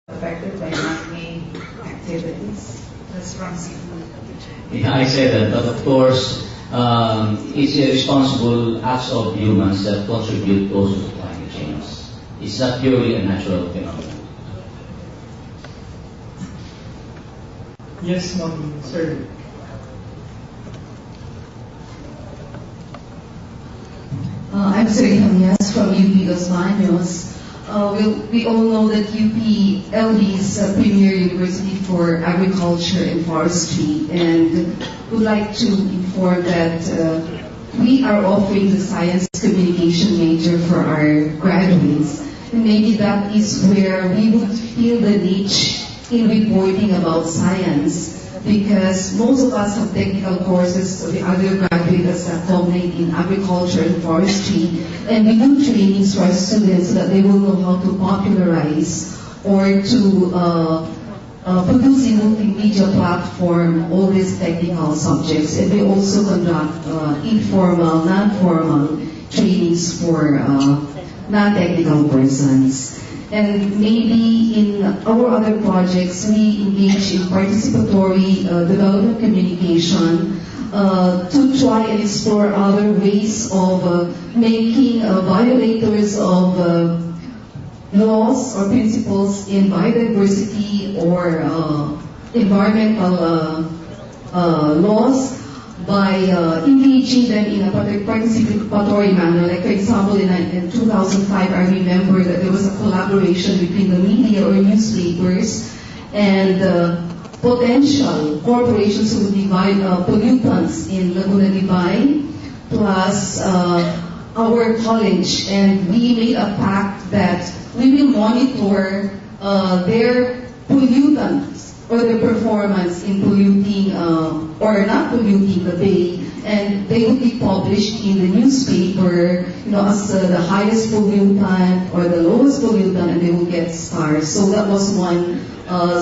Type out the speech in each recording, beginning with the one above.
affected by man-made activities? That's from seafood. Yeah, I say that, but of course, it's a responsible acts of humans that contribute also to climate change. It's not purely a natural phenomenon. Yes, ma'am, sir. I'm Serena Mias from UP Los Baños. We all know that UP-LB is a premier university for agriculture and forestry, and would like to inform that we are offering the science communication major for our graduates. And maybe that is where we would feel the niche in reporting about science, because most of us have technical courses, so the other graduates that culminate in agriculture and forestry, and we do trainings for our students so that they will know how to popularize or to produce in multimedia platform all these technical subjects. And we also conduct informal, non-formal trainings for non-technical persons. And maybe in our other projects, we engage in participatory development communication to try and explore other ways of making violators of laws or principles in biodiversity or environmental laws by engaging them in a participatory manner. Like, for example, in 2005, I remember that there was a collaboration between the media or newspapers and potential corporations who would divide pollutants in Laguna Divine, plus our college. And we made a pact that we will monitor their pollutants or their performance in polluting or not polluting the bay, and they would be published in the newspaper, as the highest pollutant or the lowest pollutant, and they will get stars. So that was one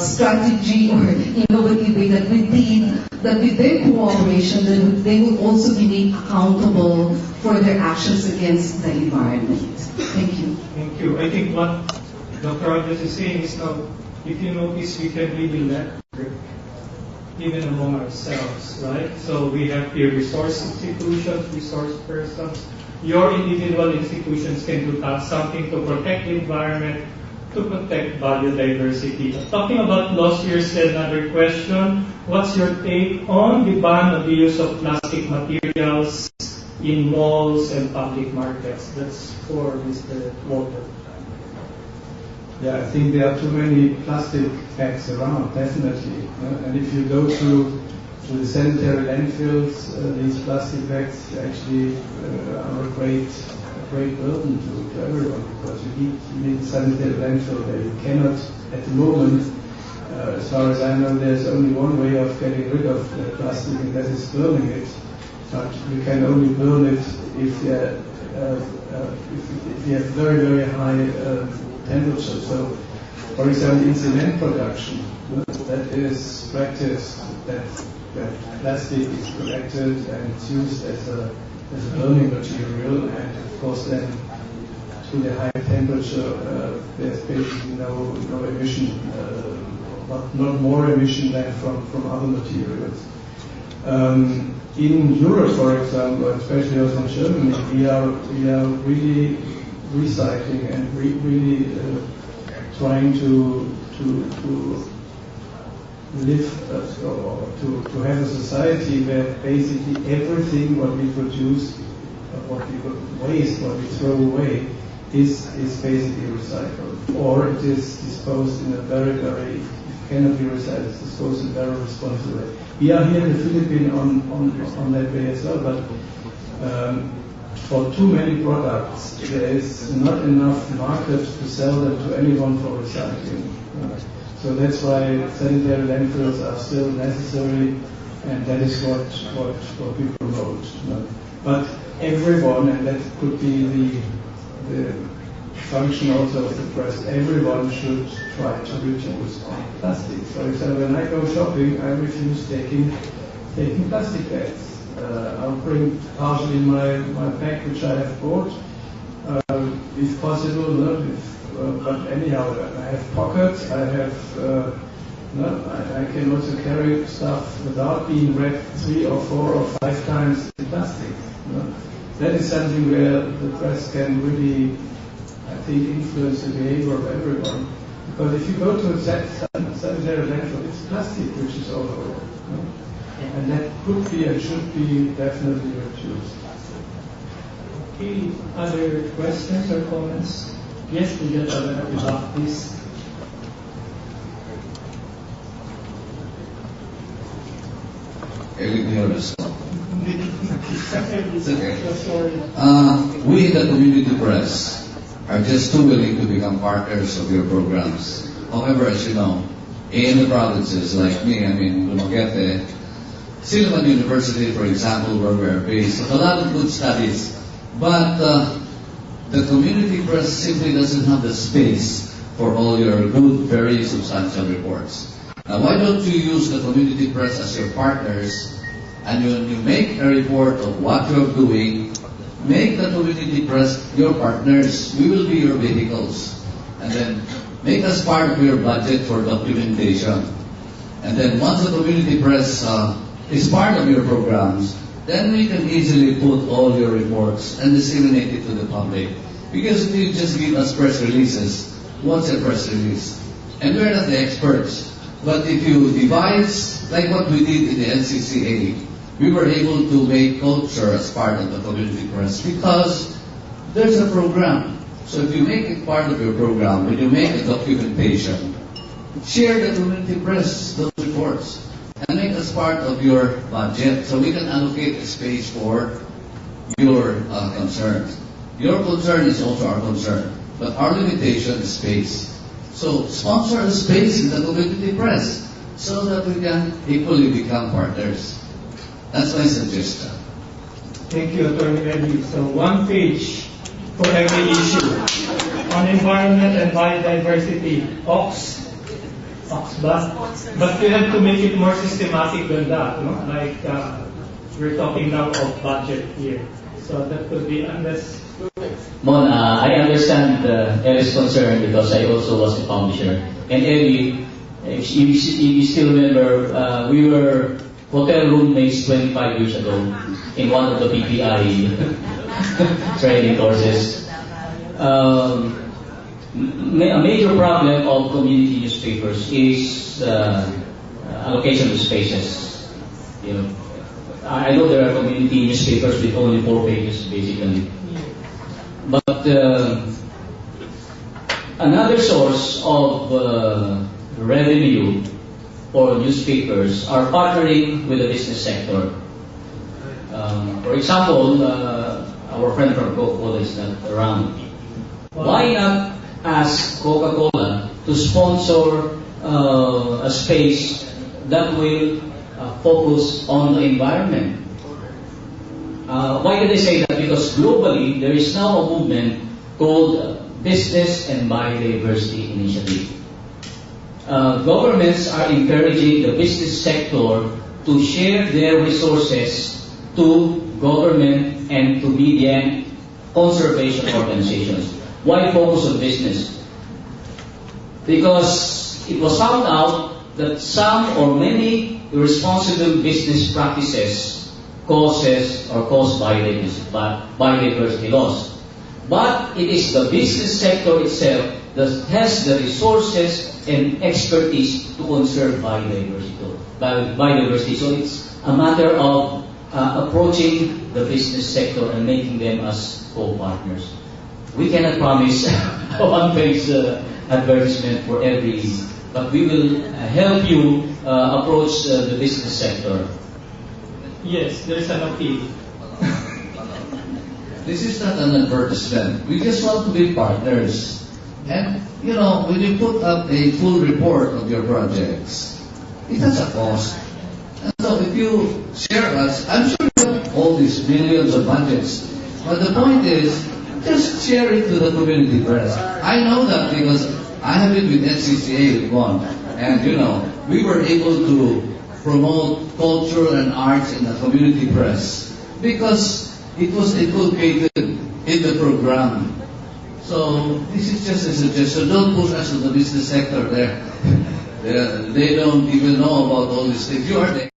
strategy or innovative way that we did, that with their cooperation, then they will also be made accountable for their actions against the environment. Thank you. Thank you. I think what Dr. Rogers is saying is now, if you notice, we can really network even among ourselves, right? So we have peer resource institutions, resource persons. Your individual institutions can do something to protect the environment, to protect biodiversity. Talking about laws, here's another question. What's your take on the ban on the use of plastic materials in malls and public markets? That's for Mr. Walter. Yeah, I think there are too many plastic bags around, definitely. And if you go to the sanitary landfills, these plastic bags actually are a great burden to everyone, because you need a sanitary landfill there. You cannot, at the moment, as far as I know, there's only one way of getting rid of plastic, and that is burning it. But you can only burn it if you have very, very high temperature. So, for example, in cement production, that is practiced that plastic is collected and it's used as a burning material, and of course then to the high temperature there's basically no emission, not more emission than from other materials. In Europe, for example, especially also in Germany, we are really recycling and really trying to live or to have a society where basically everything what we produce, what we waste, what we throw away, is basically recycled, or it is disposed in a very, it cannot be recycled, it's disposed in a very responsible way. We are here in the Philippines on that way as well, but for too many products, there is not enough market to sell them to anyone for recycling. So that's why sanitary landfills are still necessary, and that is what we promote. But everyone, and that could be the function also of the press, everyone should try to reduce plastic. For example, when I go shopping, I refuse taking plastic bags. I'll bring partially my bag which I have bought, if possible, but anyhow, I have pockets. I have. I can also carry stuff without being read 3 or 4 or 5 times in plastic. That is something where the press can really, I think, influence the behavior of everyone. Because if you go to a sanitary landfill, it's plastic which is all over. And that could be and should be definitely reduced. Okay, other questions or comments? Yes, we get at the back, please. It's okay. We in the community press are just too willing to become partners of your programs. However, as you know, in the provinces like me, Dumaguete, Silliman University, for example, where we are based, have a lot of good studies, but the community press simply doesn't have the space for all your good, very substantial reports. Now, why don't you use the community press as your partners, and when you make a report of what you're doing, make the community press your partners. We will be your vehicles. And then make us part of your budget for documentation. And then once the community press is part of your programs, then we can easily put all your reports and disseminate it to the public. Because if you just give us press releases, what's a press release? And we're not the experts. But if you devise, like what we did in the NCCA, we were able to make culture as part of the community press because there's a program. So if you make it part of your program, when you make a documentation, share the community press, those reports, and make us part of your budget so we can allocate a space for your concerns. Your concern is also our concern, but our limitation is space. So sponsor a space in the community press so that we can equally become partners. That's my suggestion. Thank you, Attorney Eddie. So 1 page for every issue. On environment and biodiversity, ox but you have to make it more systematic than that, no? Like we're talking now of budget here. So that could be unless... Mon, I understand Ellie's concern because I also was a publisher. And Ellie, if you still remember, we were hotel roommates 25 years ago in one of the Ppi training courses. A major problem of community newspapers is allocation of spaces. I know there are community newspapers with only 4 pages basically. But another source of revenue for newspapers are partnering with the business sector. For example, our friend from Coca-Cola is not around. Why not ask Coca-Cola to sponsor a space that will focus on the environment? Why did I say that? Because globally, there is now a movement called Business and Biodiversity Initiative. Governments are encouraging the business sector to share their resources to government and to media and conservation organizations. Why focus on business? Because it was found out that some or many irresponsible business practices caused biodiversity loss. But it is the business sector itself that has the resources and expertise to conserve biodiversity. So it's a matter of approaching the business sector and making them as co-partners. We cannot promise a one-page advertisement for every, but we will help you approach the business sector. Yes, there's an appeal. This is not an advertisement. We just want to be partners. And, when you put up a full report of your projects, it has a cost. And so if you share us, I'm sure you have all these millions of budgets. But the point is, just share it to the community press. I know that because I have been with NCCA with one. And, we were able to promote culture and arts in the community press because it was inculcated in the program. So this is just a suggestion. Don't push us to the business sector there. They don't even know about all these things. You are there.